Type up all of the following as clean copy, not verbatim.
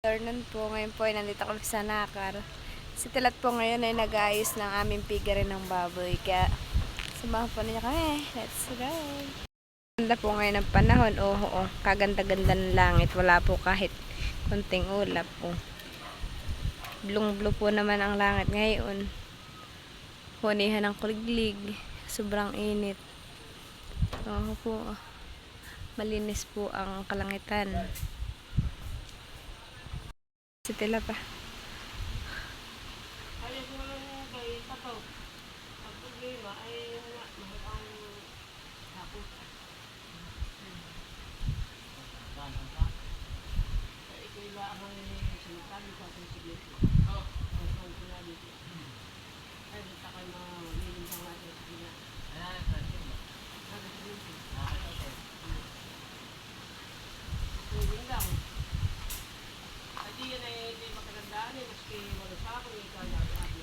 Afternoon po, ngayon po ay nandito kami sa Nakar. Si Tilat po ngayon ay nag-aayos ng aming piggery ng baboy. Kaya samahan po niya kami. Let's go! Ganda po ngayon ng panahon. Oo, kaganda-ganda ng langit. Wala po kahit konting ulap po. Blue po naman ang langit ngayon. Hunihan ng kuliglig. Sobrang init. Oo po. Malinis po ang kalangitan. Si Tila pa.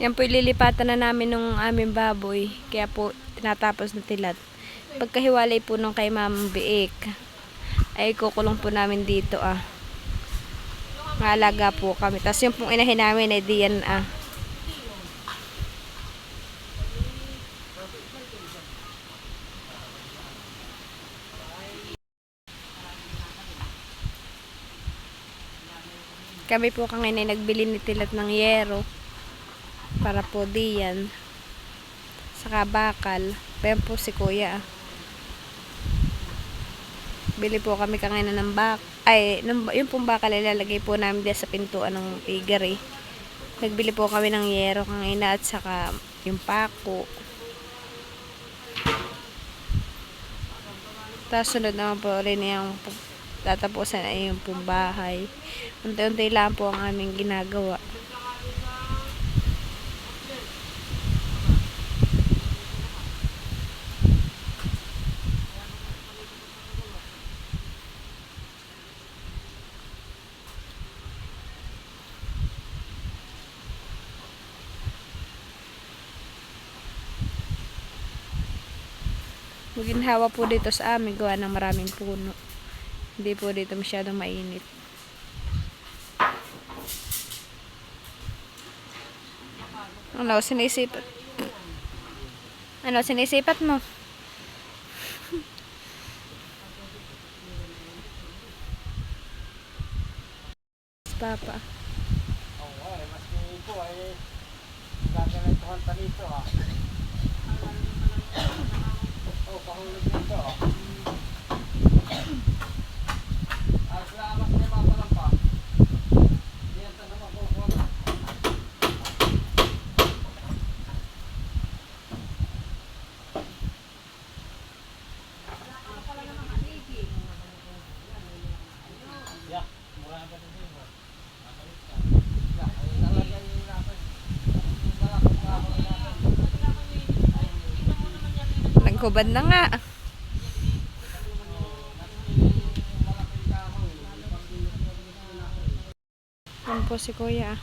Yan po ililipatan na namin nung aming baboy. Kaya po tinatapos na Tilat. Pagkahiwalay po nung kay Ma'am Biik, ay kukulong po namin dito Maalaga po kami. Tapos yung pong inahin namin ay diyan Kami po kanina ay nagbili ni Tilat ng yero. Para po diyan. Saka bakal. Ayan po si Kuya. Bili po kami kanina ng yung pong bakal ilalagay po namin diyan sa pintuan ng piggery. Nagbili po kami ng yero kanina at saka yung pako. Tapos sunod naman po rin yung tatapusan ay yung pong bahay. Unti-unti lang po ang aming ginagawa. Maginhawa po dito sa amin gawa ng maraming puno. Hindi po dito masyadong mainit. Ano, sinisipat? Ano, sinisipat mo? Papa. Oo, mas po ay gaganituhan pa dito Oh, pahulog dito salamat na mapalang pa. Yan ta naman kukuha na. Yeah, mura pa din mo. Naghubad na nga. Yan po si Kuya.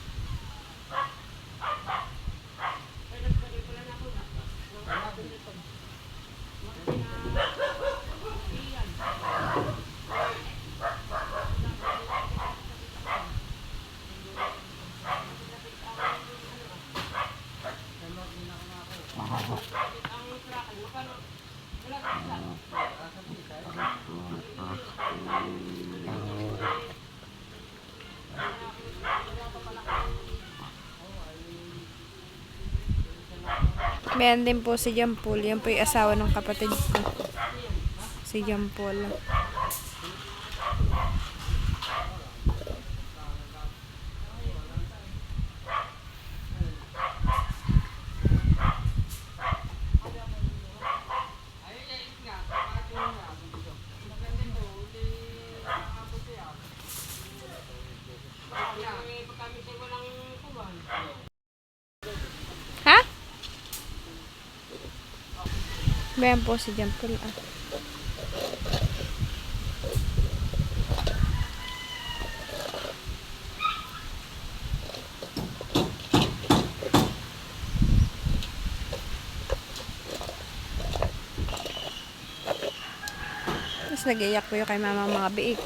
Meron din po si Jampol. Yan po yung asawa ng kapatid ko. Si Jampol. Ha? Meron po si Jampol Tapos nag-iyak po yung kay mama mga biik.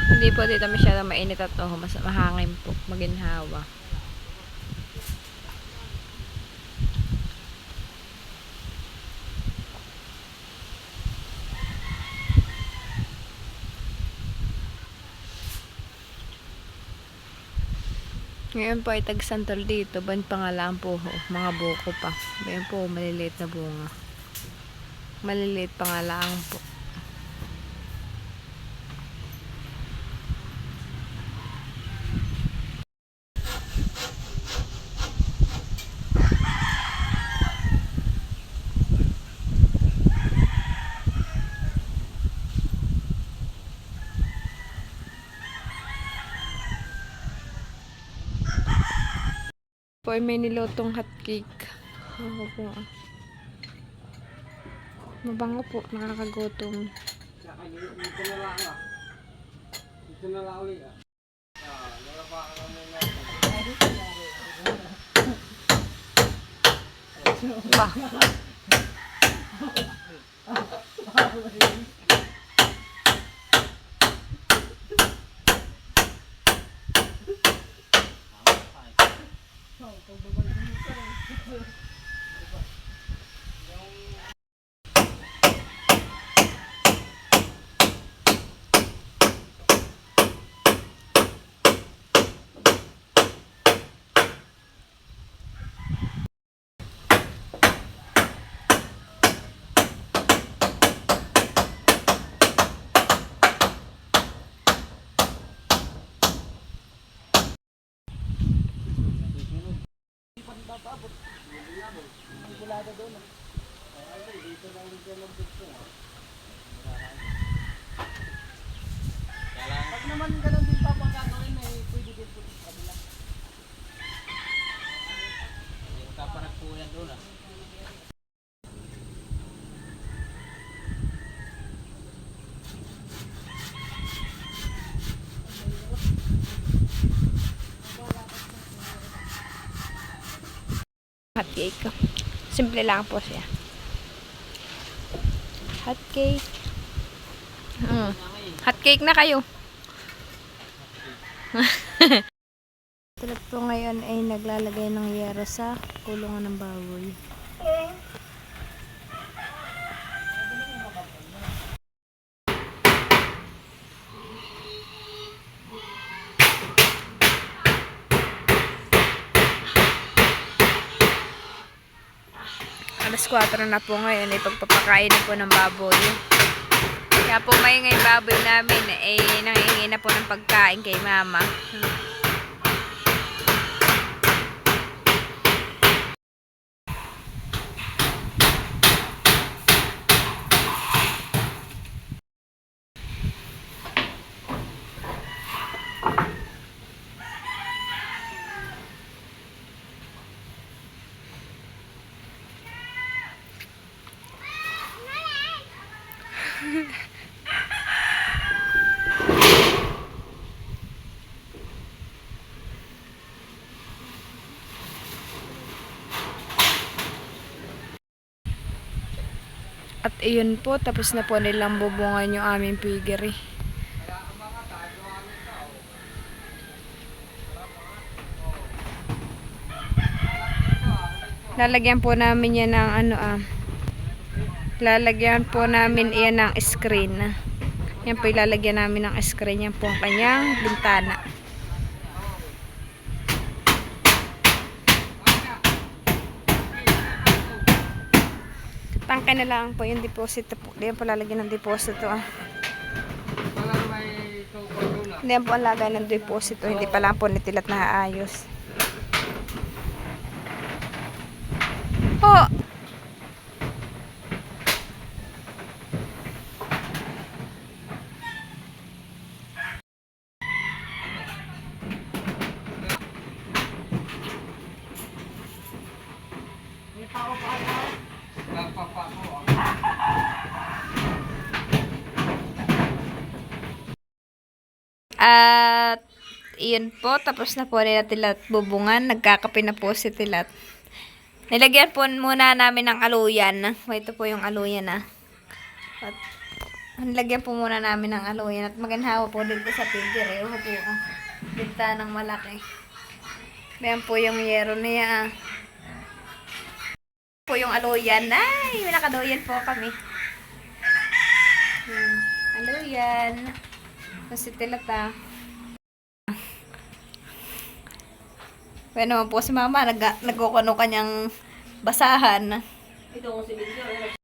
Hindi po dito masyadong mainit at mas mahangin po, maginhawa. Ngayon po ay tagsantol dito, ban pangalaan po ho, mga buko pa. Ngayon po, maliliit na bunga. Maliliit pangalaan po. Po ay may nilotong hotcake. Ako po. Mabango po, nakakagutom. Dito na lang ah. Dito na lang ulit ah. Wala pa ako na Ba? Pag naman ganun din pa pag gagawin ay pwede din po sa kabila. Kaparag po yan doon ah. Hotcake. Simple lang po siya. Hotcake. Hotcake na kayo. Tulad po ngayon ay naglalagay ng yero sa kulungan ng baboy. Alas 4 na po ngayon ay pagpapakain na po ng baboy. Kaya po may ngayon baboy namin ay nangihingi na po ng pagkain kay mama. At iyon po, tapos na po nilang bubungan yung aming piggery. Lalagyan po namin yan ng lalagyan po namin yan ng screen. Yan po ilalagyan namin ng screen. Yan po ang kanyang bintana. Tangke na lang po yung deposito po. Diyan po lalagyan ng deposito. Diyan po ang lagay ng deposito. Hindi pa lang po nitilat na aayos. Po! At iyon po, tapos na po nila Tilat bubungan. Nagkakape na po si Tilat. Nilagyan po muna namin ng aluyan. Ito po yung aluyan. At Lagyan po muna namin ng aloyan at maganhawa po dito sa figure eh. Uho po ah. Binta ng malaki. Ayan po yung yero niya ah. Po yung aloyan. Ay, may nakadoyan po kami. Aloyan. Kasi tilata. Bueno naman po si mama, nagkukuno kanyang basahan. Ito kung si Lydia,